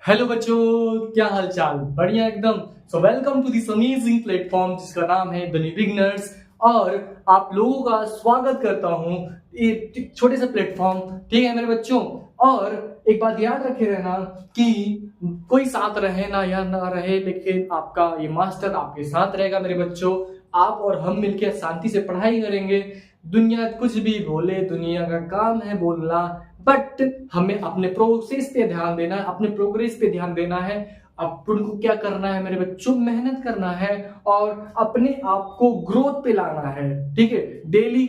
Hello बच्चों, क्या हाल चाल? बढ़िया एकदम। So welcome to this amazing platform जिसका नाम है द न्यू बिगनर्स। और आप लोगों का स्वागत करता हूँ एक छोटे से प्लेटफॉर्म, ठीक है मेरे बच्चों। और एक बात याद रखे रहना कि कोई साथ रहे ना या ना रहे, लेकिन आपका ये मास्टर आपके साथ रहेगा मेरे बच्चों। आप और हम मिलकर शांति से पढ़ाई करेंगे। दुनिया कुछ भी बोले, दुनिया का काम है बोलना, बट हमें अपने प्रोसेस पे ध्यान देना है, अपने प्रोग्रेस पे ध्यान देना है। अपन को क्या करना है मेरे बच्चों? मेहनत करना है और अपने आप को ग्रोथ पे लाना है, ठीक है। डेली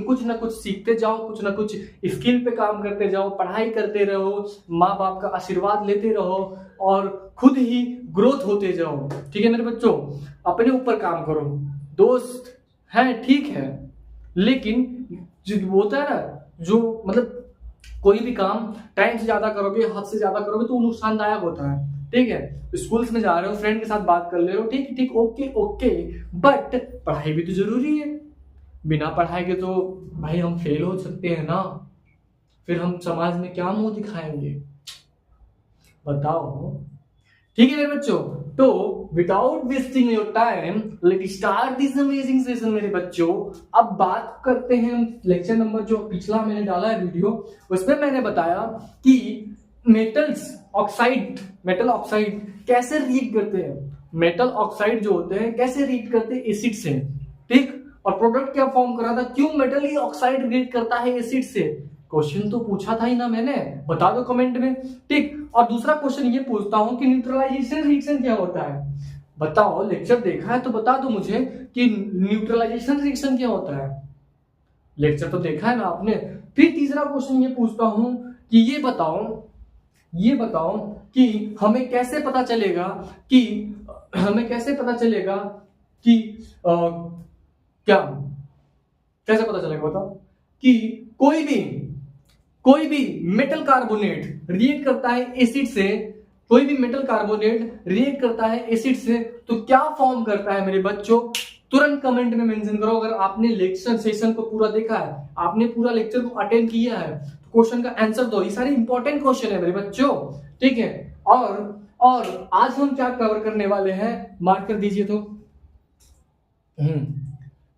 कुछ ना कुछ सीखते जाओ, कुछ ना कुछ स्किल पे काम करते जाओ, पढ़ाई करते रहो, माँ बाप का आशीर्वाद लेते रहो और खुद ही ग्रोथ होते जाओ, ठीक है मेरे बच्चों। अपने ऊपर काम करो। दोस्त है ठीक है, लेकिन जो होता है ना, जो मतलब कोई भी काम टाइम से ज्यादा करोगे, हद से ज्यादा करोगे तो वो नुकसानदायक होता है, ठीक है। स्कूल्स में जा रहे हो, फ्रेंड के साथ बात कर ले रहे हो, ठीक ठीक ओके ओके, बट पढ़ाई भी तो जरूरी है। बिना पढ़ाई के तो भाई हम फेल हो सकते हैं ना, फिर हम समाज में क्या मुंह दिखाएंगे बताओ। ठीक है मेरे बच्चों, तो without wasting your time let start this amazing session मेरे बच्चों। अब बात करते हैं लेक्चर नंबर जो पिछला मैंने डाला है वीडियो, उसमें मैंने बताया कि मेटल ऑक्साइड कैसे रिएक्ट करते हैं। मेटल ऑक्साइड जो होते हैं कैसे रिएक्ट करते हैं एसिड से, ठीक। और प्रोडक्ट क्या फॉर्म करा था, क्यों मेटल ही ऑक्साइड रिएक्ट करता है एसिड से। क्वेश्चन तो पूछा था ही ना मैंने, बता दो कमेंट में, ठीक। और दूसरा क्वेश्चन ये पूछता हूं कि न्यूट्रलाइजेशन रिएक्शन क्या होता है। बताओ, लेक्चर देखा है तो बता दो मुझे कि न्यूट्रलाइजेशन रिएक्शन क्या होता है। लेक्चर तो देखा है ना आपने। फिर तीसरा क्वेश्चन ये पूछता हूं कि ये बताओ कि हमें कैसे पता चलेगा कि कि क्या कैसे पता चलेगा, बताओ कि कोई भी मेटल कार्बोनेट रिएक्ट करता है एसिड से, कोई भी मेटल कार्बोनेट रिएक्ट करता है एसिड से तो क्या फॉर्म करता है मेरे बच्चों। तुरंत कमेंट में मेंशन करो अगर आपने लेक्चर सेशन को पूरा देखा है, आपने पूरा लेक्चर को अटेंड किया है, तो क्वेश्चन का आंसर दो। ये सारे इंपॉर्टेंट क्वेश्चन है मेरे बच्चों, ठीक है। और आज हम क्या कवर करने वाले हैं, मार्क कर दीजिए तो।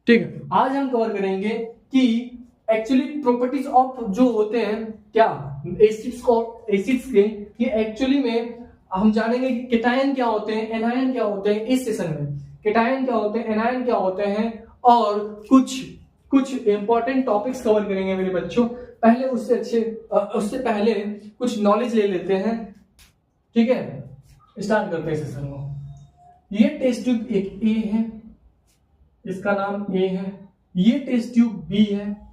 ठीक है, आज हम कवर करेंगे कि एक्चुअली प्रॉपर्टीज ऑफ जो होते हैं क्या एसिड्स के, कि एक्चुअली में हम जानेंगे कि केटायन क्या होते हैं, एनायन क्या होते हैं इस सेशन में। केटायन क्या होते हैं, एनायन क्या होते हैं, और कुछ इंपॉर्टेंट टॉपिक्स कवर करेंगे मेरे बच्चों। पहले उससे पहले कुछ नॉलेज ले लेते हैं, ठीक है। स्टार्ट करते हैं सेशन को। ये टेस्ट ट्यूब एक ए है, इसका नाम ए है। ये टेस्ट ट्यूब बी है,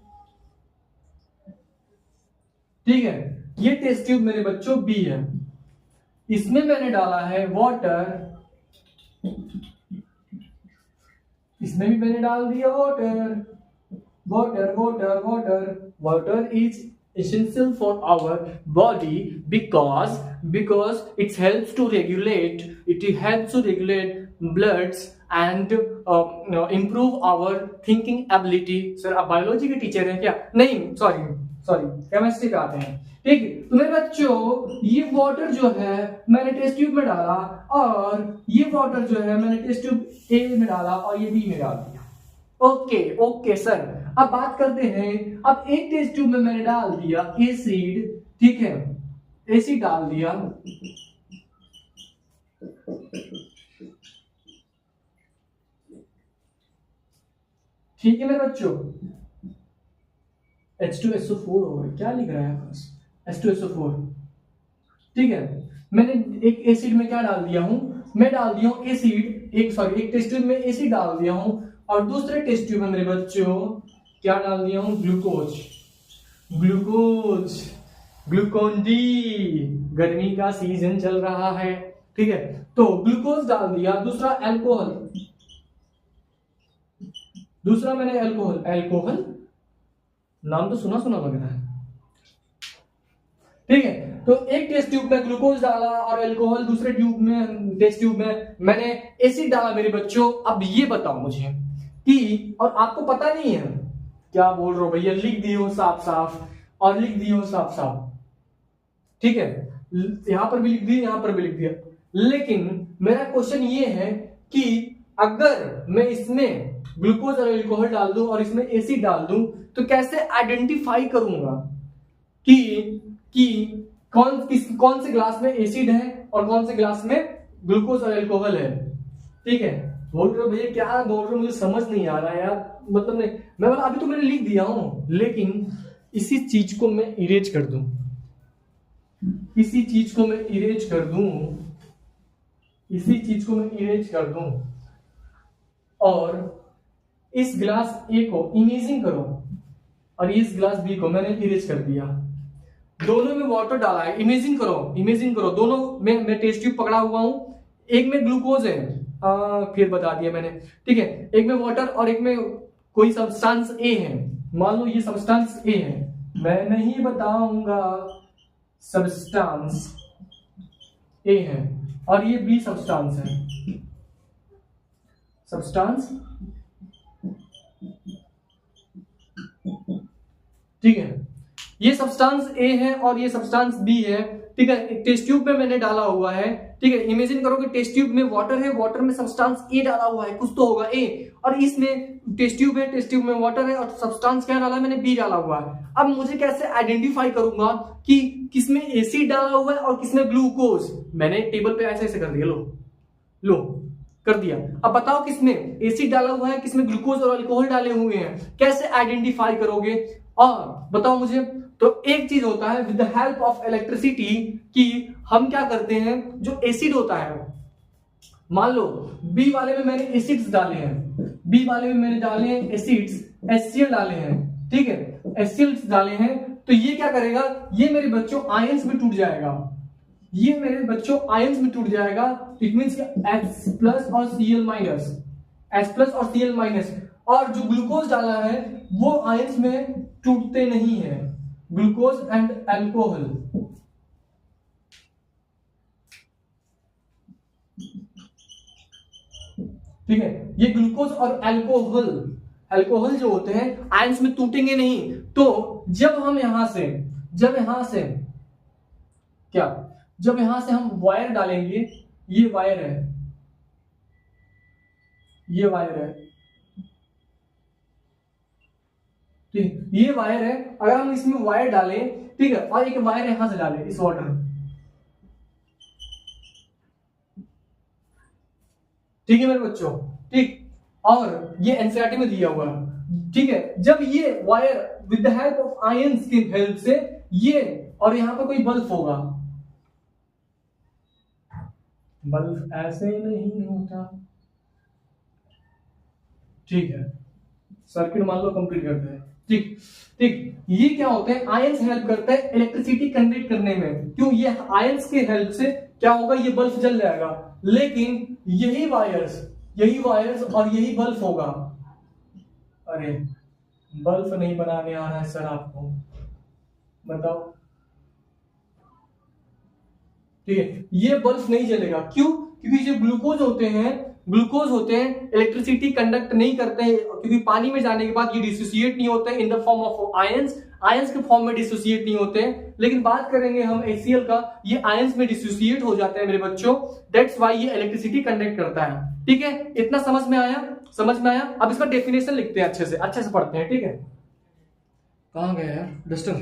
ठीक है। ये टेस्ट ट्यूब मेरे बच्चों बी है। इसमें मैंने डाला है वाटर, इसमें भी मैंने डाल दिया water. Water is essential for our body because it helps to regulate bloods and improve our thinking ability। Sir आप बायोलॉजी के टीचर हैं क्या? नहीं, सॉरी केमिस्ट्री का आते हैं, ठीक है। तो मेरे बच्चों ये वाटर जो है मैंने टेस्ट ट्यूब में डाला, और ये वाटर जो है मैंने टेस्ट ट्यूब ए में डाला और ये बी में डाल दिया। ओके सर, अब बात करते हैं। अब एक टेस्ट ट्यूब में मैंने डाल दिया एसिड, ठीक है, एसिड डाल दिया, ठीक है मेरे बच्चों। H2SO4 होगा, क्या लिख रहा है बस, H2SO4, ठीक है। मैंने एक एसिड में क्या डाल दिया हूं, मैं डाल दिया हूं एसिड, एक टेस्ट ट्यूब में एसिड डाल दिया हूं, और दूसरे टेस्ट ट्यूब में मेरे बच्चों क्या डाल दिया हूं, ग्लूकोन डी। गर्मी का सीजन चल रहा है, ठीक है, तो ग्लूकोज डाल दिया। दूसरा मैंने अल्कोहल नाम तो सुना लग रहा है, ठीक है। तो एक टेस्ट ट्यूब में ग्लूकोज डाला और अल्कोहल, दूसरे टेस्ट ट्यूब में मैंने एसिड डाला मेरे बच्चों। अब ये बताओ मुझे कि, और आपको पता नहीं है क्या बोल रहे हो भैया, लिख दियो साफ साफ, ठीक है। यहां पर भी लिख दिया, यहां पर भी लिख दिया। लेकिन मेरा क्वेश्चन ये है कि अगर मैं इसमें ग्लूकोज और अल्कोहल डाल दूं और इसमें एसिड डाल दूं तो कैसे आइडेंटिफाई करूंगा कि कौन से ग्लास में एसिड है और कौन से ग्लास में ग्लूकोज और अल्कोहल है। ठीक है, बोल रहे हो भैया क्या बोल रहे हो, मुझे समझ नहीं आ रहा है यार, मतलब नहीं, मैं अभी तो मैंने लिख दिया हूं, लेकिन इसी चीज को मैं इरेज कर दूं, इसी चीज को मैं इरेज कर दूं, इसी चीज को मैं इरेज कर दूं और इस ग्लास ए को इमेजिन करो और इस ग्लास बी को मैंने इरेज कर दिया, दोनों में वाटर डाला है। इमेजिन करो दोनों में मैं टेस्ट ट्यूब पकड़ा हुआ हूं, एक में ग्लूकोज है, फिर बता दिया मैंने, ठीक है, एक में वाटर और एक में कोई सब्सटेंस ए है। मान लो ये सब्सटेंस ए है, मैं नहीं बताऊंगा सब्सटेंस ए है और ये बी सब्सटेंस है, सब्सटेंस, ठीक है, ये सब्सटेंस ए है और ये सब्सटेंस बी है। ठीक है, टेस्ट ट्यूब में मैंने डाला हुआ है। ठीक है, इमेजिन करो कि टेस्ट ट्यूब में वाटर है, वाटर में सब्सटेंस ए डाला हुआ है, कुछ तो होगा ए, और इसमें टेस्ट ट्यूब है, टेस्ट ट्यूब में वाटर है और सब्सटेंस क्या डाला है, मैंने बी डाला हुआ है। अब मुझे कैसे आइडेंटिफाई करूंगा कि किसमें एसिड डाला हुआ है और किसमें ग्लूकोज। मैंने टेबल पे ऐसे ऐसे कर दिया, लो कर दिया। अब बताओ किसमें एसिड डाला हुआ है, किसमें ग्लूकोज और अल्कोहल डाले हुए हैं, कैसे आइडेंटिफाई करोगे। और बताओ मुझे, तो एक चीज होता है with the help of electricity कि हम क्या करते हैं, जो एसिड होता है, मान लो बी वाले में मैंने एसिड्स डाले हैं, बी वाले में मैंने डाले हैं एसिड्स, HCl डाले हैं, ठीक है, HCl डाले हैं, तो ये क्या करेगा, ये मेरे बच्चों आयंस में टूट जाएगा, ये मेरे बच्चों आयंस में टूट जाएगा। इट मींस H प्लस और Cl माइनस, H प्लस और Cl माइनस, और जो ग्लूकोज डाला है वो आयंस में टूटते नहीं है, ग्लूकोज एंड अल्कोहल। ठीक है, ये ग्लूकोज और अल्कोहल जो होते हैं आयंस में टूटेंगे नहीं। तो जब यहां से हम वायर डालेंगे, ये वायर है, ठीक, ये वायर है, अगर हम इसमें वायर डालें, ठीक है, और एक वायर यहां से डालें इस वाटर, ठीक है मेरे बच्चों, ठीक, और ये एनसीईआरटी में दिया हुआ है, ठीक है, जब ये wire with the help of ions की हेल्प से ये, और यहां पर कोई बल्ब होगा, बल्ब ऐसे नहीं होता, ठीक है, सर्किट मान लो कंप्लीट करते हैं, ठीक, ये क्या होते हैं, आयंस हेल्प करते हैं इलेक्ट्रिसिटी कंडक्ट करने में, क्यों, ये आयंस के हेल्प से क्या होगा, ये बल्ब जल जाएगा, लेकिन यही वायर्स और यही बल्ब होगा। अरे बल्ब नहीं बनाने आ रहा है सर आपको, बताओ, ठीक है, ये बल्ब नहीं जलेगा, क्यों, क्योंकि जो ग्लूकोज होते हैं इलेक्ट्रिसिटी कंडक्ट नहीं करते हैं, क्योंकि पानी में जाने के बाद ये डिसोसिएट नहीं होते in the form of ions के फॉर्म में डिसोसिएट नहीं होते हैं। लेकिन बात करेंगे हम HCl का, ये आयंस में डिसोसिएट हो जाते हैं मेरे बच्चों, दैट्स व्हाई ये इलेक्ट्रिसिटी कंडक्ट करता है। ठीक है, इतना समझ में आया। अब इसका डेफिनेशन लिखते हैं, अच्छे से पढ़ते हैं, ठीक है, कहां गया यार डस्टर,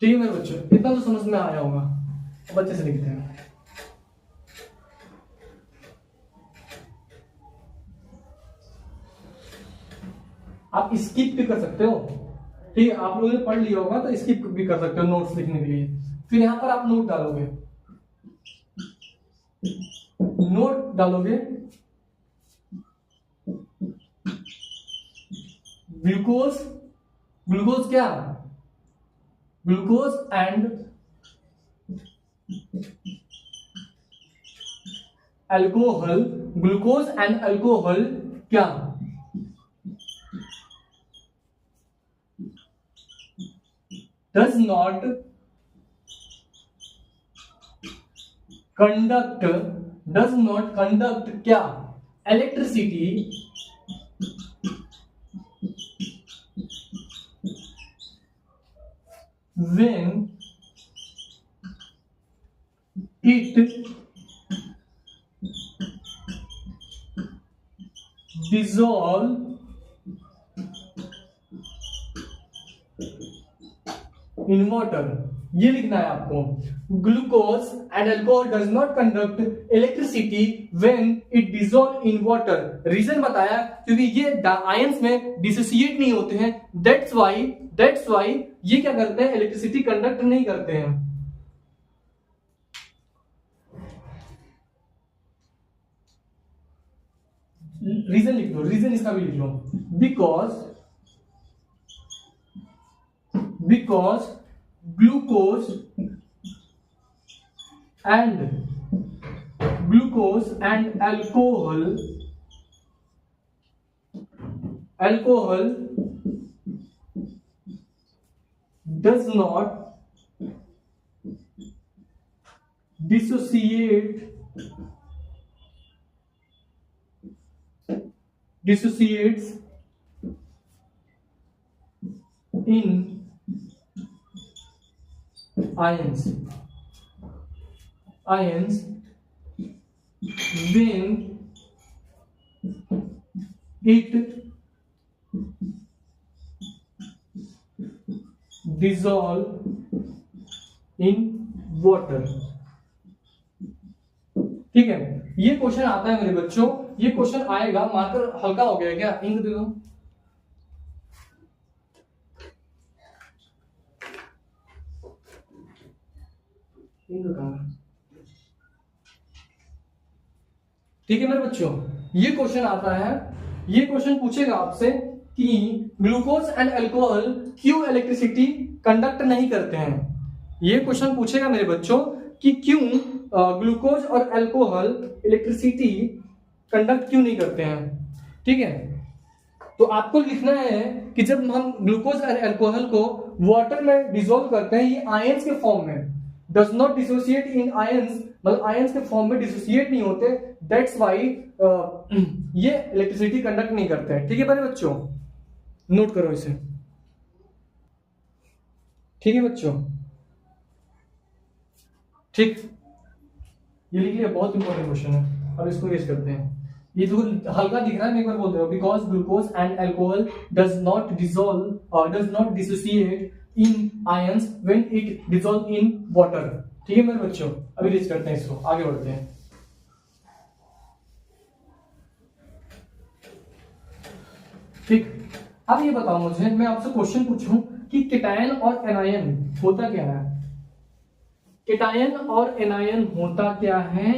ठीक है मेरे बच्चों, इतना तो समझ में आया होगा, अब अच्छे से लिखते हैं। आप स्किप भी कर सकते हो, ठीक है, आप लोगों ने पढ़ लिया होगा तो स्किप भी कर सकते हो नोट्स लिखने के लिए। फिर यहां पर आप नोट डालोगे, ग्लूकोज क्या, ग्लूकोज एंड अल्कोहल क्या, does not conduct क्या, electricity when it dissolve in water। ये लिखना है आपको, glucose and alcohol does not conduct electricity when it dissolve in water. Reason बताया, क्योंकि ये आयंस में डिसोसिएट नहीं होते हैं, दैट्स व्हाई ये क्या करते हैं, इलेक्ट्रिसिटी कंडक्ट नहीं करते हैं। रीजन लिख दो, रीजन इसका भी लिख लो, because glucose and alcohol does not dissociates in ions when it dissolve in water। ठीक है, ये क्वेश्चन आता है मेरे बच्चों, ये क्वेश्चन आएगा। मार्कर हल्का हो गया क्या, इंक दे दो। ठीक है मेरे बच्चों, ये क्वेश्चन आता है, ये क्वेश्चन पूछेगा आपसे कि ग्लूकोज एंड अल्कोहल क्यों इलेक्ट्रिसिटी कंडक्ट नहीं करते हैं। ये क्वेश्चन पूछेगा मेरे बच्चों कि क्यों ग्लूकोज और अल्कोहल इलेक्ट्रिसिटी कंडक्ट क्यों नहीं करते हैं। ठीक है, तो आपको लिखना है कि जब हम ग्लूकोज और अल्कोहल को वाटर में डिसॉल्व करते हैं, ये आयंस के फॉर्म में, does not dissociate in ions, मतलब आयंस के फॉर्म में डिसोसिएट नहीं होते, दैट्स व्हाई ये इलेक्ट्रिसिटी कंडक्ट नहीं करते हैं। ठीक है मेरे बच्चों, नोट करो इसे। ठीक है बच्चों, ठीक, ये लिख लिया, बहुत इंपॉर्टेंट क्वेश्चन है। अब इसको रेज करते हैं। ये जो हल्का दिख रहा है, मैं एक बार बोल रहा हूं, because glucose and alcohol does not dissociate in ions when it dissolve in water. ठीक है मेरे बच्चों, अभी रेज करते हैं इसको, आगे बढ़ते हैं। ठीक, अब ये बताओ मुझे, मैं आपसे क्वेश्चन पूछूं कि केटायन और एनायन होता क्या है। केटायन और एनायन होता क्या है।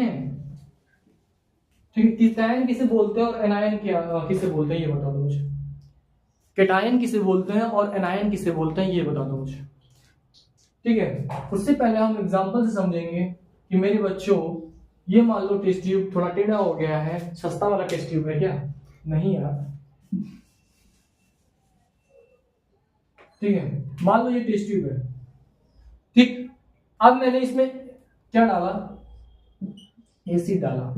ठीक है, केटायन किसे बोलते हैं और एनायन किसे बोलते हैं, ये बता दो मुझे। केटायन किसे बोलते हैं और एनायन किसे बोलते हैं, ये बता दो मुझे। ठीक है, उससे पहले हम एग्जांपल से समझेंगे कि मेरे बच्चों, ये मान लो टेस्ट ट्यूब थोड़ा टेढ़ा हो गया है, सस्ता वाला टेस्ट ट्यूब है क्या, नहीं यार। ठीक है, मान लो ये टेस्ट ट्यूब है। ठीक, अब मैंने इसमें क्या डाला, एसिड डाला,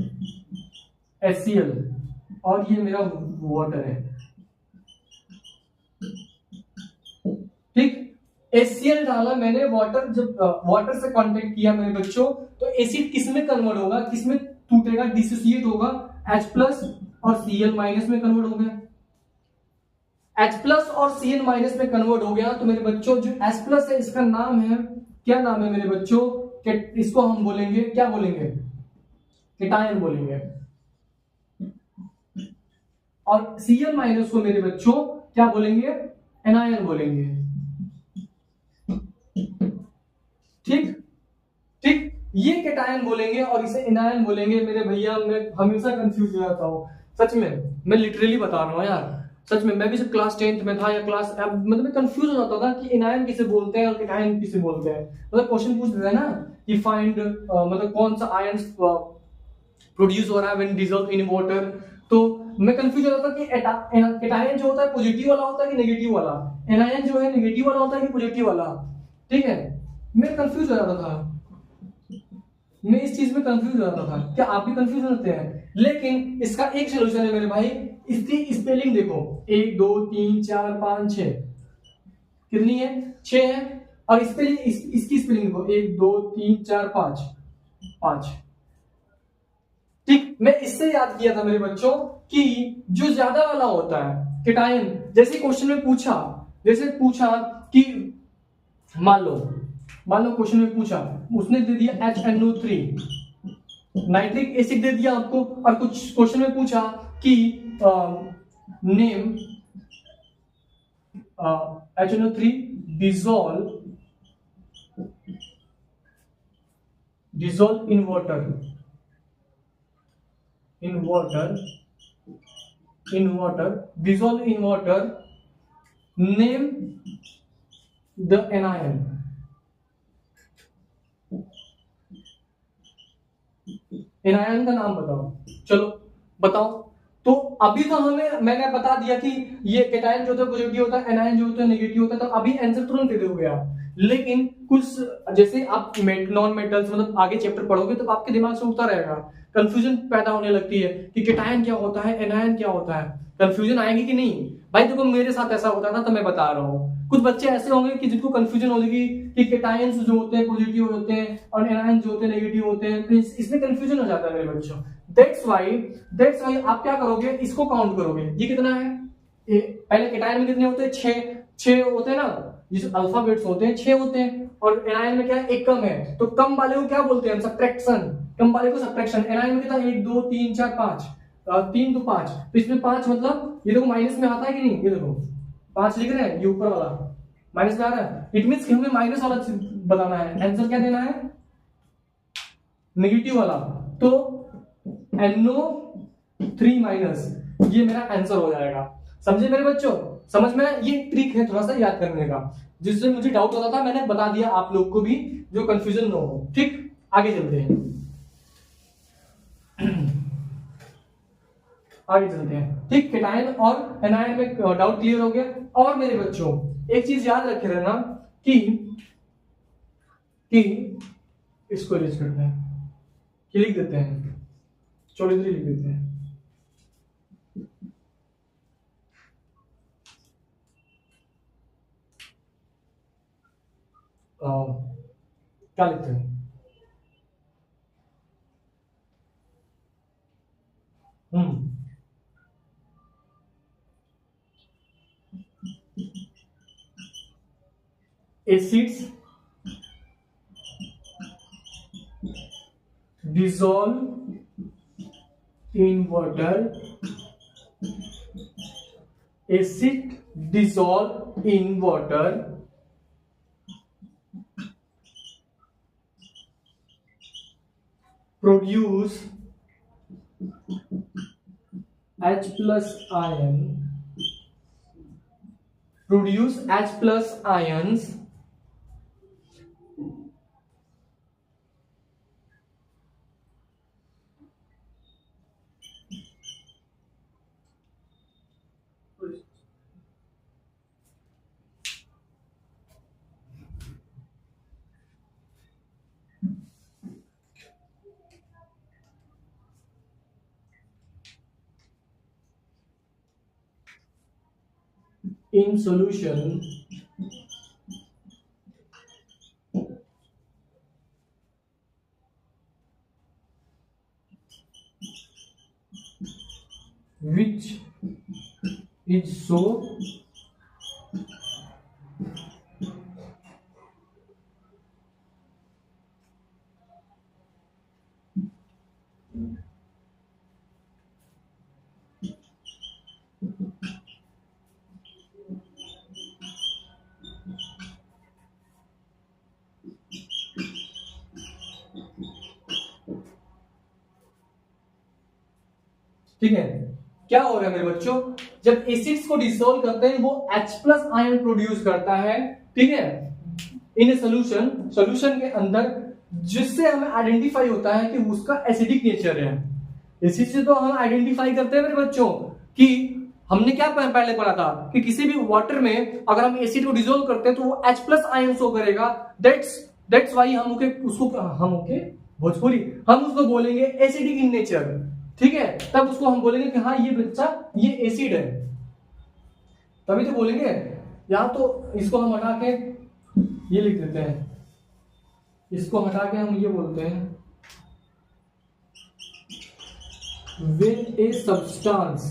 HCl, और ये मेरा वाटर है। ठीक, HCl डाला मैंने, वाटर, जब वाटर से कांटेक्ट किया मेरे बच्चों, तो एसिड किस में कन्वर्ट होगा, किस में टूटेगा, डिसोसिएट होगा, H+ और Cl- में कन्वर्ट हो गया। H+ और Cl- में कन्वर्ट हो गया, तो मेरे बच्चों जो H+ है, इसका नाम है, क्या नाम है मेरे बच्चों, इसको हम बोलेंगे, क्या बोलेंगे, केटायन बोलेंगे। और Cl- को मेरे बच्चों क्या बोलेंगे, एनायन बोलेंगे। ठीक ठीक, ये केटायन बोलेंगे और इसे एनायन बोलेंगे। मेरे भैया, मैं हमेशा कंफ्यूज हो जाता हूँ, सच में, मैं लिटरली बता रहा हूँ यार, सच में। मैं भी जब क्लास 10th में था या क्लास, मतलब मैं कंफ्यूज हो जाता था कि एनायन किसे बोलते हैं और केटायन किसे बोलते हैं। मतलब क्वेश्चन पूछ देते हैं ना कि फाइंड, मतलब कौन सा आयंस प्रोड्यूस हो रहा है व्हेन डिसॉल्व इन वाटर, तो मैं कंफ्यूज हो जाता था कि केटायन जो होता है पॉजिटिव वाला होता है कि नेगेटिव वाला, एनायन जो है नेगेटिव वाला होता है कि पॉजिटिव वाला। ठीक है, मैं कंफ्यूज हो जाता था, मैं इस चीज में कंफ्यूज हो जाता था। क्या आप भी कंफ्यूज होते हैं? लेकिन इसका एक सोल्यूशन है मेरे भाई, इसकी स्पेलिंग देखो, 1 2 3 4 5 6, कितनी है, 6 है। और इस पे इसकी स्पेलिंग लिखो 1 2 3 4 5 5। ठीक, मैं इससे याद किया था मेरे बच्चों कि जो ज्यादा वाला होता है केटायन, जैसे क्वेश्चन में पूछा, कि मान लो क्वेश्चन में पूछा, उसने दे दिया HNO3 नाइट्रिक एसिड दे दिया आपको, और कुछ क्वेश्चन में पूछा कि name HNO3 dissolve in water, dissolve in water, name the anion। Anion का नाम बताओ, चलो बताओ। तो अभी तो मैंने बता दिया कि ये केटायन जो होता है पॉजिटिव होता है, एनायन जो होता है नेगेटिव होता है, तो अभी आंसर तुरंत दे दोगे आप। लेकिन कुछ जैसे आप नॉन मेटल्स मतलब आगे चैप्टर पढ़ोगे तो आपके दिमाग से उठता रहेगा, कंफ्यूजन पैदा होने लगती है कि केटायन क्या होता है, एनायन क्या होता है, कंफ्यूजन आएगी कि नहीं। भाई देखो मेरे साथ ऐसा होता था तो मैं बता रहा हूँ। कुछ बच्चे ऐसे होंगे कि जिनको कंफ्यूजन होगी कि केटायंस जो होते हैं पॉजिटिव होते हैं और एनायन जो होते हैं नेगेटिव होते हैं, तो इसमें कंफ्यूजन हो जाता है मेरे बच्चों। दैट्स व्हाई आप क्या करोगे, इसको काउंट करोगे। ये कितना है, पहले केटायन में कितने होते हैं, 6 होते हैं ना, जिस अल्फाबेट्स होते हैं 6 होते हैं, और एनायन में क्या है, एक कम है, तो कम वाले को क्या बोलते हैं हम, सब्ट्रैक्शन। कम वाले को सब्ट्रैक्शन। एनायन में कितना, 1 2 3 4 5, 3 तो 5, तो इसमें 5 मतलब ये देखो माइनस में आता है कि नहीं, ये देखो 5 लिख रहे हैं, ये ऊपर वाला माइनस में आ रहा है। इट मींस कि हमें माइनस वाला बताना है, आंसर क्या देना है, नेगेटिव वाला। तो NO3 माइनस, ये मेरा आंसर हो जाएगा। समझे मेरे बच्चों, समझ में? ये ट्रिक है थोड़ा सा याद करने का, जिससे मुझे डाउट होता था, मैंने बता दिया आप लोग को भी, जो कंफ्यूजन न हो। ठीक, आगे चलते हैं। ठीक, केटायन और एनायन में डाउट क्लियर हो गया। और मेरे बच्चों एक चीज याद रखे रहना कि इसको इरेज करते हैं, कि लिख देते हैं, 43 लिख देते हैं। क्या लिखते हैं, acids dissolve in water, acid dissolve in water produce H plus ion, produce H plus ions in solution which is so ठीक है। क्या हो रहा है मेरे बच्चों, जब एसिड्स को डिसॉल्व करते हैं वो H प्लस आयन प्रोड्यूस करता है, ठीक है, इन ए सोल्यूशन के अंदर, जिससे हमें आइडेंटिफाई होता है कि उसका एसिडिक नेचर है। इसी से तो हम आइडेंटिफाई करते हैं मेरे बच्चों कि हमने क्या पहले पढ़ा था कि किसी भी वाटर में अगर हम एसिड को डिसॉल्व करते हैं तो वो H प्लस आयन शो करेगा। दैट्स व्हाई हम उसको बोलेंगे एसिडिक इन नेचर, ठीक है। तब उसको हम बोलेंगे कि हाँ ये बच्चा ये एसिड है, तभी तो बोलेंगे। या तो इसको हम हटा के ये लिख देते हैं, इसको हटा के हम ये बोलते हैं when a substance,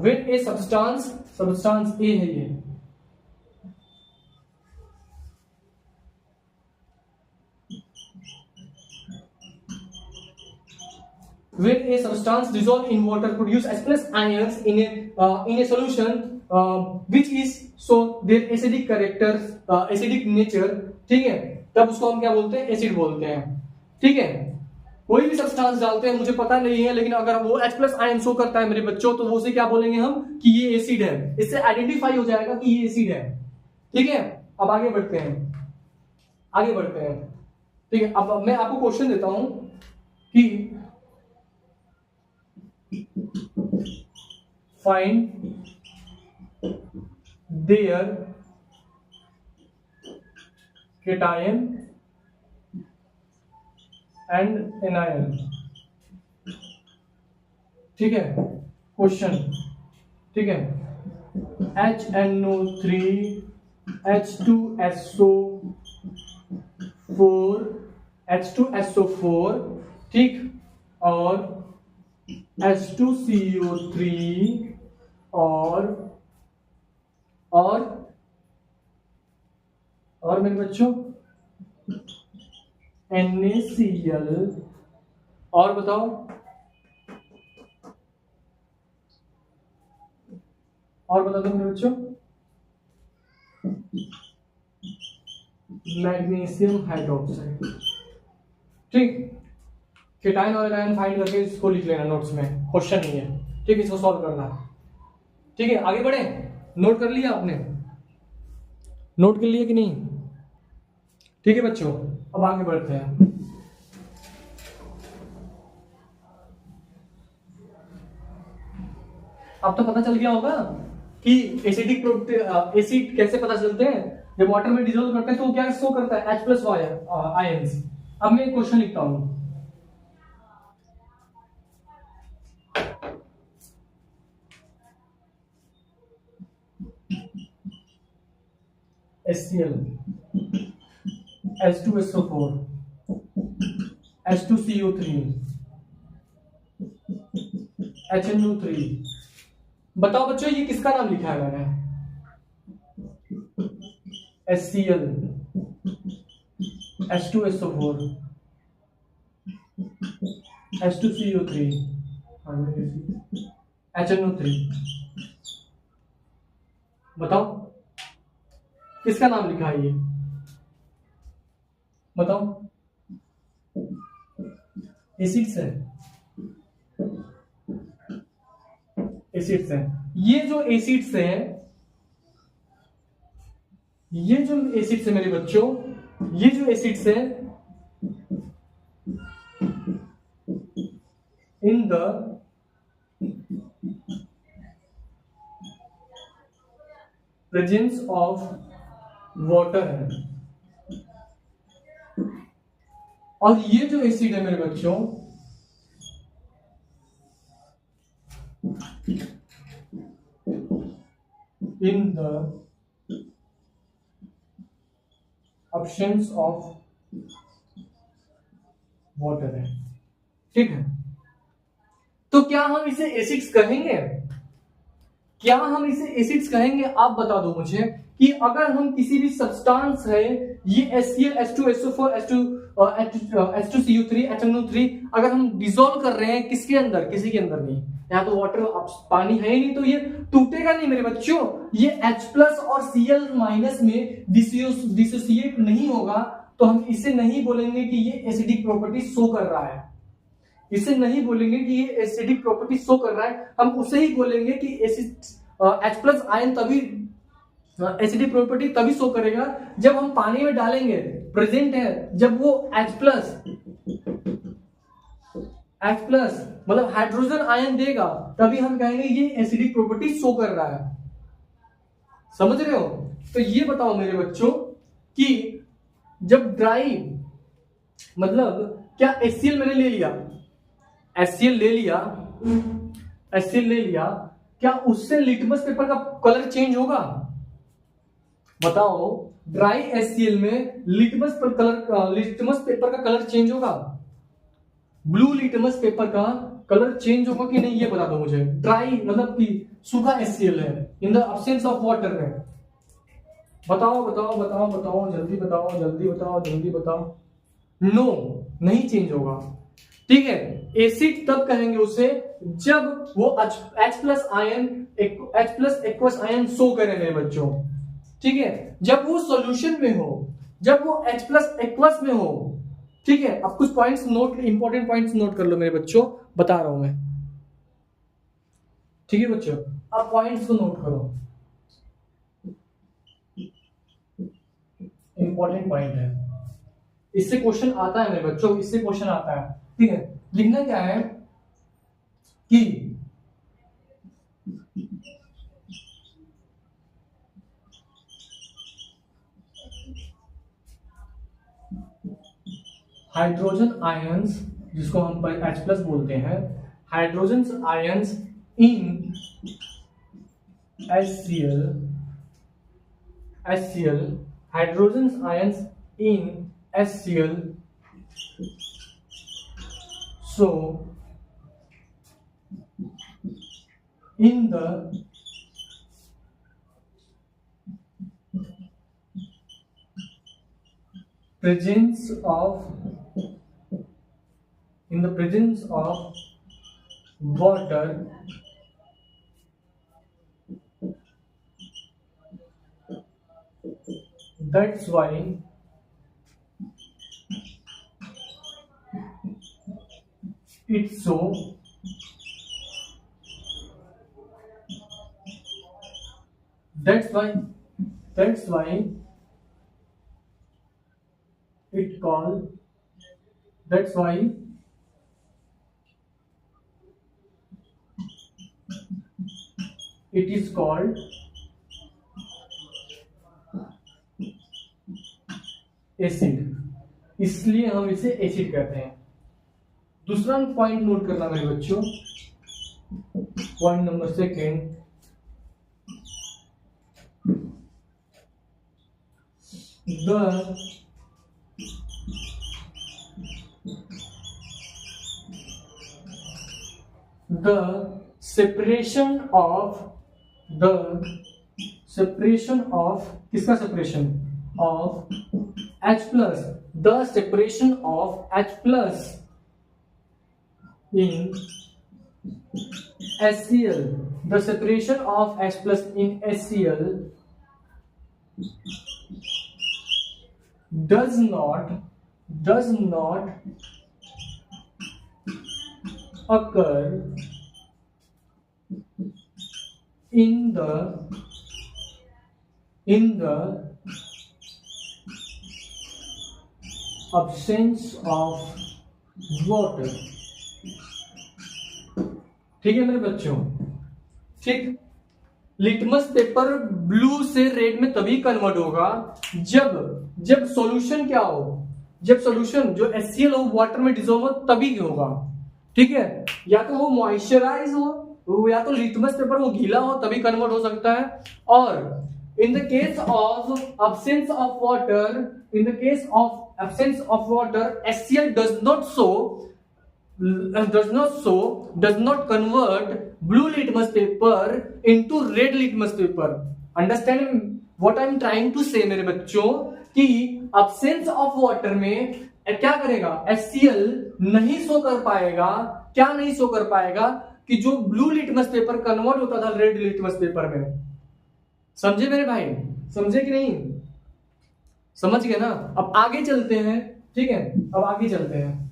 when a substance A है ये, when a substance dissolved in water produce H plus ions in a solution which is so their acidic characters, acidic nature, ठीक है, तब उसको हम क्या बोलते हैं, एसिड बोलते हैं। ठीक है, कोई भी सब्सटेंस डालते हैं, मुझे पता नहीं है, लेकिन अगर वो H प्लस आयन शो करता है मेरे बच्चों, तो उसे क्या बोलेंगे हम कि ये एसिड है, इससे आइडेंटिफाई हो जाएगा कि ये एसिड है। ठीक है, अब आगे बढ़ते हैं, आगे बढ़ते हैं। ठीक है, अब मैं आपको क्वेश्चन देता हूं कि find there cation and anion. ठीक है, क्वेश्चन, ठीक है, HNO3 H2SO4 ठीक, और H2CO3 और मेरे बच्चों NaCl, और बताओ बता दो मेरे बच्चों, मैग्नीशियम हाइड्रोक्साइड। ठीक, केटाइन और एनायन फाइंड करके इसको लिख लेना नोट्स में, क्वेश्चन नहीं है। ठीक, इसको सॉल्व करना। ठीक है, आगे बढ़े। नोट कर लिया आपने, नोट कर लिया कि नहीं? ठीक है बच्चों, अब आगे बढ़ते हैं। अब तो पता चल गया होगा कि एसिडिक एसिड कैसे पता चलते हैं, जब वाटर में डिसॉल्व करते हैं तो क्या शो करता है, H प्लस आयंस। अब मैं एक क्वेश्चन लिखता हूं, HCl H2SO4 H2CO3 HNO3। बताओ बच्चों ये किसका नाम लिखा है मैंने? HCl H2SO4 H2CO3 HNO3। बताओ किसका नाम लिखा है ये? बताओ। एसिड्स है, एसिड्स है। ये जो एसिड्स है, ये जो एसिड्स है मेरे बच्चों, ये जो एसिड्स है in the presence of water है, और ये जो एसिड है मेरे बच्चों, in the absence of water है। ठीक है, तो क्या हम इसे एसिड्स कहेंगे? क्या हम इसे एसिड्स कहेंगे? आप बता दो मुझे कि अगर हम किसी भी सब्सटेंस है, ये HCl H2SO4 H2CO3 HNO3, अगर हम डिसॉल्व कर रहे हैं किसके अंदर? किसी के अंदर नहीं, यहाँ तो वाटर पानी है ही नहीं, तो ये टूटेगा नहीं मेरे बच्चों। ये H प्लस और Cl माइनस में डिसोसिएट नहीं होगा, तो हम इसे नहीं बोलेंगे कि ये एसिडिक प्रॉपर्टी शो कर रहा है, इसे नहीं बोलेंगे कि ये एसिडिक प्रॉपर्टी शो कर रहा है। हम उसे ही बोलेंगे कि H प्लस आयन तभी एसिडिक प्रॉपर्टी तभी शो करेगा जब हम पानी में डालेंगे, प्रेजेंट है, जब वो H प्लस मतलब हाइड्रोजन आयन देगा, तभी हम कहेंगे ये एसिडिक प्रॉपर्टी शो कर रहा है। समझ रहे हो? तो ये बताओ मेरे बच्चों कि जब ड्राई, मतलब क्या HCl मैंने ले लिया, HCl ले लिया, क्या उससे लिटमस पेपर का कलर चेंज होगा? बताओ ड्राई HCl में लिटमस पेपर का कलर चेंज होगा? ब्लू लिटमस पेपर का कलर चेंज होगा कि नहीं, ये बता दो मुझे। ड्राई मतलब कि सूखा HCl है in the absence of water में। बताओ बताओ बताओ बताओ, जल्दी बताओ जल्दी बताओ जल्दी बताओ। नो, नहीं चेंज होगा। ठीक है, एसिड तब कहेंगे उसे जब वो H plus aqueous ion show करे मेरे बच्चों। ठीक है, जब वो सॉल्यूशन में हो, जब वो H प्लस एक्वस में हो। ठीक है, अब कुछ points note, important points note कर लो मेरे बच्चों, बता रहा हूं मैं। ठीक है बच्चों, अब पॉइंट्स को नोट करो, इंपॉर्टेंट पॉइंट है, इससे क्वेश्चन आता है मेरे बच्चों, इससे क्वेश्चन आता है। ठीक है, लिखना क्या है कि हाइड्रोजन आयंस, जिसको हम H प्लस बोलते हैं, hydrogen ions in HCl, hydrogen ions in HCl, so in the presence of water, that's why it's so that's why it called that's why it is called acid, इसलिए हम इसे acid कहते हैं। दूसरा point note करना मेरे बच्चों, point number second, the separation of किसका separation of H plus, the separation of H plus in HCl, the separation of H plus in HCl does not occur in the absence of water। ठीक है मेरे बच्चों, ठीक। Litmus paper blue से red में तभी convert होगा जब सॉल्यूशन क्या हो, जब सॉल्यूशन जो HCl हो वाटर में डिसॉल्व हो, तभी होगा। ठीक है, या तो वो मॉइस्चराइज हो या तो लिटमस पेपर वो गीला हो, तभी कन्वर्ट हो सकता है। और in the case of absence of water, HCl does not convert blue litmus paper into red litmus paper। Understand what I am trying to say मेरे बच्चों, कि absence of water में क्या करेगा, HCl नहीं शो कर पाएगा। क्या नहीं शो कर पाएगा? कि जो ब्लू लिटमस पेपर कन्वर्ट होता था रेड लिटमस पेपर में। समझे मेरे भाई, समझे कि नहीं? समझ गए ना? अब आगे चलते हैं। ठीक है, अब आगे चलते हैं।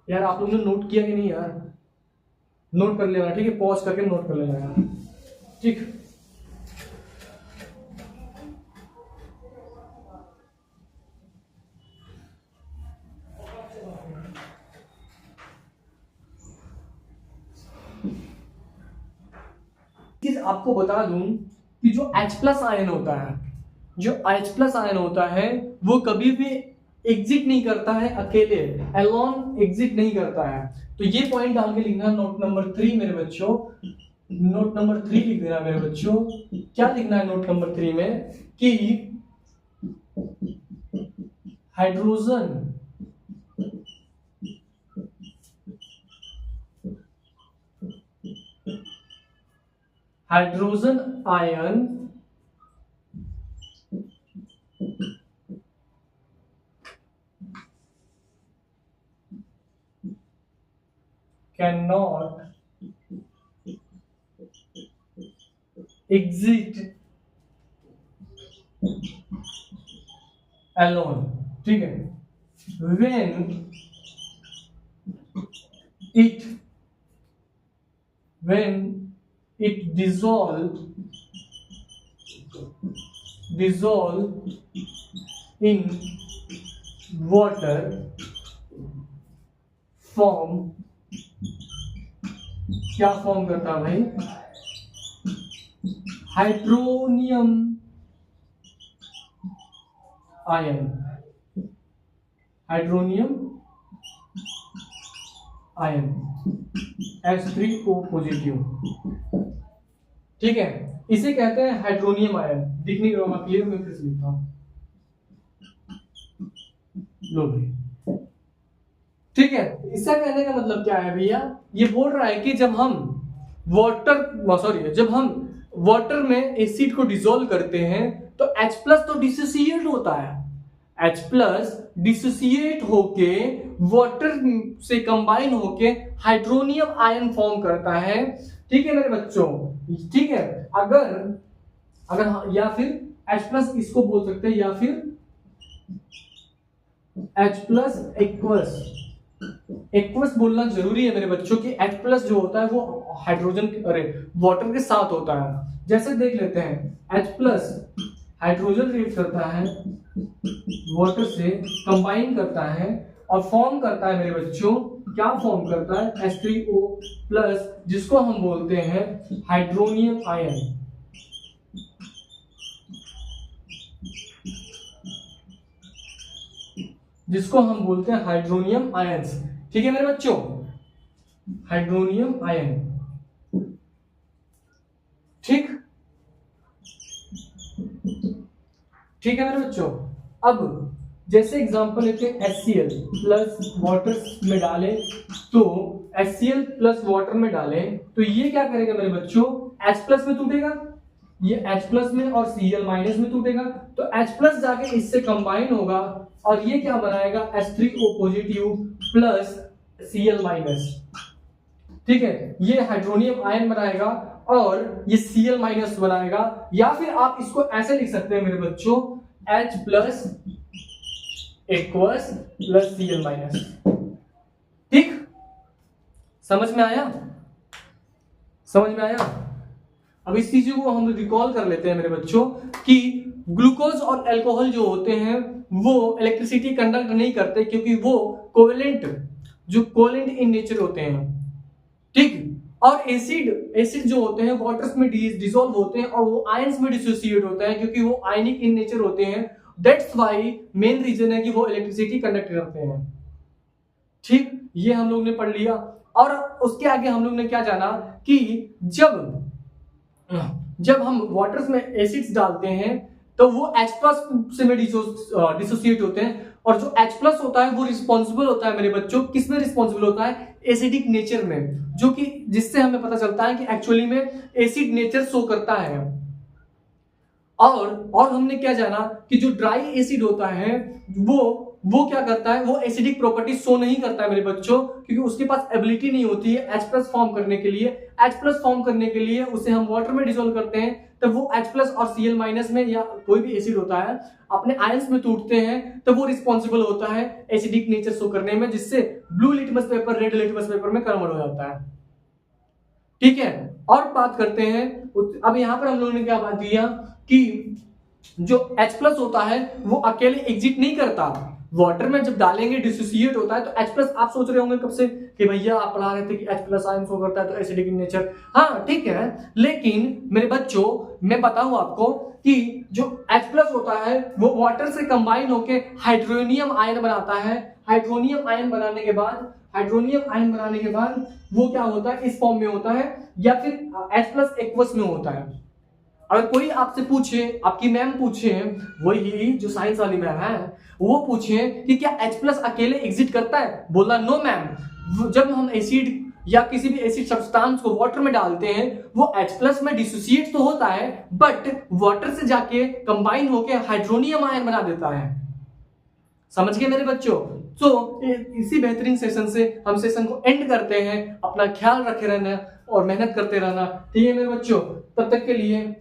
यार आप लोगों ने नोट किया कि नहीं यार? नोट कर लेना, ठीक है, पॉज करके नोट कर लेना यार, ठीक। आपको बता दूं कि जो H प्लस आयन होता है, वो कभी भी एग्जिट नहीं करता है अकेले, एलोन एग्जिट नहीं करता है। तो ये पॉइंट डाल के लिखना नोट नंबर 3 मेरे बच्चों, नोट नंबर 3 लिख देना मेरे बच्चों। क्या लिखना है नोट नंबर 3 में कि hydrogen ion cannot exist alone, ठीक है, when it dissolve in water form, क्या फॉर्म करता है भाई, हाइड्रोनियम आयन, H3O पॉजिटिव, ठीक है, इसे कहते हैं हाइड्रोनियम आयन। दिखने के बाद क्लियर, मैं फिर से लिखता हूं, लो भाई, ठीक है। इसका कहने का मतलब क्या है भैया, ये बोल रहा है कि जब हम वाटर में एसिड को डिसॉल्व करते हैं तो H+ तो डिसोसिएट होता है, H+ डिसोसिएट होके वाटर से कंबाइन होके हाइड्रोनियम आयन फॉर्म करता है, ठीक है मेरे बच्चों, ठीक है। अगर या फिर H+ इसको बोल सकते हैं, या फिर H+ एक्वस बोलना जरूरी है मेरे बच्चों की। H+ जो होता है वो वाटर के साथ होता है। जैसे देख लेते हैं, H+ हाइड्रोजन रिएक्ट करता है, वाटर से कंबाइन करता है और फॉर्म करता है मेरे बच्चों, क्या फॉर्म करता है, H3O+, जिसको हम बोलते हैं हाइड्रोनियम आयन। जिसको हम बोलते हैं हाइड्रोनियम आयंस, ठीक है मेरे बच्चों, हाइड्रोनियम आयन, ठीक है मेरे बच्चों। अब जैसे एग्जांपल लेते हैं, HCl+ वाटर में डाले तो HCl+ वाटर में डाले तो ये क्या करेगा मेरे बच्चों, H+ में टूटेगा, ये H+ में और Cl- में टूटेगा, तो H+ जाके इससे कंबाइन होगा और ये क्या बनाएगा, H3O पॉजिटिव+ Cl-, ठीक है, ये हाइड्रोनियम आयन बनाएगा और ये Cl- बनाएगा। या फिर आप इसको ऐसे लिख सकते हैं मेरे बच्चों, H+ एक्वस + Cl-, ठीक, समझ में आया? अब इस चीजों को हम रिकॉल कर लेते हैं मेरे बच्चों कि ग्लूकोज और अल्कोहल जो होते हैं वो इलेक्ट्रिसिटी कंडक्ट नहीं करते, क्योंकि वो कोवेलेंट इन नेचर होते हैं, ठीक। और एसिड जो होते हैं वाटर्स में डिसॉल्व होते हैं और वो आयंस में डिसोसिएट होता है, क्योंकि वो आयनिक इन नेचर होते हैं। दैट्स व्हाई मेन रीजन है कि वो इलेक्ट्रिसिटी कंडक्ट करते हैं, ठीक। ये हम लोग ने पढ़ लिया। और उसके आगे हम लोग ने क्या जाना कि जब हम वाटर्स में एसिड्स डालते हैं तो वो H+ से में डिसोसिएट होते हैं, और जो H+ होता है वो रिस्पॉन्सिबल होता है मेरे बच्चों, किसमें रिस्पॉन्सिबल होता है, एसिडिक नेचर में, जो कि जिससे हमें पता चलता है कि एक्चुअली में एसिड नेचर शो करता है। और हमने क्या जाना कि जो ड्राई एसिड होता है वो क्या करता है, वो एसिडिक प्रॉपर्टी शो नहीं करता है मेरे बच्चों, क्योंकि उसके पास एबिलिटी नहीं होती है H+ फॉर्म करने के लिए। H+ फॉर्म करने के लिए उसे हम वाटर में डिसॉल्व करते हैं, तब वो H+ और Cl- में या कोई भी एसिड होता है अपने आयंस में टूटते हैं, तब वो रिस्पॉन्सिबल होता है एसिडिक नेचर शो करने में, जिससे blue litmus paper red litmus paper में कन्वर्ट हो जाता है, ठीक है। और बात करते हैं, अब यहां पर हम लोगों ने क्या बात किया कि जो H+ होता है वो अकेले एग्जिट नहीं करता, वाटर में जब डालेंगे डिसोसिएट होता है। तो H+ आप सोच रहे होंगे कब से कि भैया आप पढ़ा रहे थे कि H+ आयन शो करता है तो एसिडिक इन नेचर, हाँ ठीक है, लेकिन मेरे बच्चों मैं बताऊं आपको कि जो H+ होता है वो वाटर से कंबाइन होके हाइड्रोनियम आयन बनाता है। हाइड्रोनियम आयन बनाने के बाद हाइड्रोनियम आयन बनाने के बाद वो क्या होता है, इस फॉर्म में होता है या फिर H+ एक्वस में होता है। अगर कोई आपसे पूछे, आपकी मैम पूछे, वही जो साइंस वाली मैम है, वो पूछे कि क्या H+ अकेले एग्जिट करता है, बोला नो मैम। जब हम एसिड या किसी भी एसिड सब्सटेंस को वाटर में डालते हैं, वो H+ में डिसोसिएट तो होता है, बट वाटर से जाके कंबाइन होके हाइड्रोनियम आयन बना देता है। समझ गए मेरे बच्चों? तो इसी बेहतरीन सेशन से हम सेशन को एंड करते हैं। अपना ख्याल रखे रहना और मेहनत करते रहना, ठीक है मेरे बच्चों? तब तक के लिए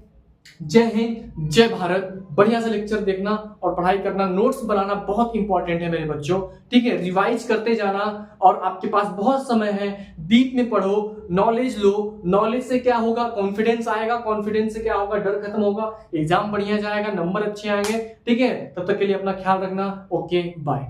जय हिंद, जय भारत। बढ़िया से लेक्चर देखना और पढ़ाई करना, नोट्स बनाना बहुत इंपॉर्टेंट है मेरे बच्चों, ठीक है? रिवाइज करते जाना और आपके पास बहुत समय है, डीप में पढ़ो, नॉलेज लो। नॉलेज से क्या होगा, कॉन्फिडेंस आएगा, कॉन्फिडेंस से क्या होगा, डर खत्म होगा, एग्जाम बढ़िया जाएगा, नंबर अच्छे आएंगे, ठीक है? तब तक के लिए अपना ख्याल रखना। Okay, bye.